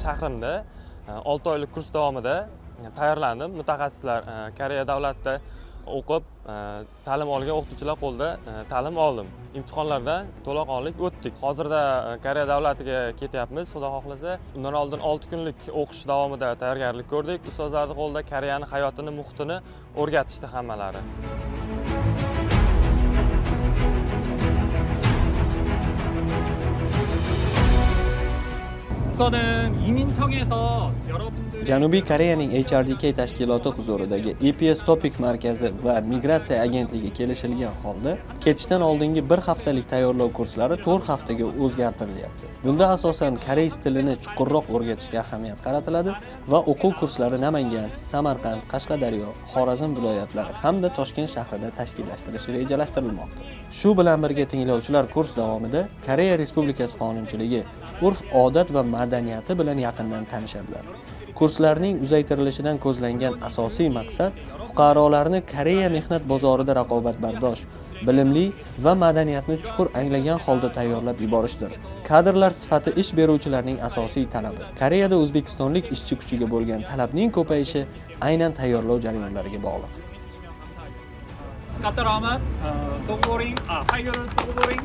shahrimda 6 oylik kurs davomida tayyorlandim. Mutaxassislar Koreya davlatida o'qib, ta'lim olgan o'qituvchilar qo'lida ta'lim oldim. Imtihonlardan to'laqonlik o'tdik. Hozirda Koreya davlatiga ketyapmiz, xudo xohlasa. Undan oldin 6 kunlik o'qish davomida tayyorgarlik ko'rdik. Ustozlarning qo'lida Koreyani hayotini, muhitini o'rgatishdi hammalari. 우선은 이민청에서 여러분들 Janubiy Koreyaning HRDK tashkiloti huzuridagi EPS Topic markazi va migratsiya agentligi kelishilgan holda ketishdan oldingi bir haftalik tayyorlov kurslari 4 haftaga o'zgartirilyapti. Bunda asosan koreys tilini chuqurroq o'rgatishga ahamiyat qaratiladi va o'quv kurslari Namangan, Samarqand, Qashqadaryo, Xorazm viloyatlari hamda Toshkent shahrida tashkillashtirish rejalashtirilmoqda. Shu bilan birga tinglovchilar kurs davomida Koreya Respublikasi qonunchiligi, urf-odat va madaniyati bilan yaqindan tanishadilar. Kurslarning uzaytirilishidan ko'zlangan asosiy maqsad fuqarolarni Koreya mehnat bozorida raqobatbardosh, bilimli va madaniyatni chuqur anglagan holda tayyorlab yuborishdir. Kadrlar sifati ish beruvchilarning asosiy talabi. Koreyada o'zbekistonlik ishchi kuchiga bo'lgan talabning ko'payishi aynan tayyorlov jarayonlariga bog'liq. Qatar Ahmad, Sogoring, Tiger Sogoring.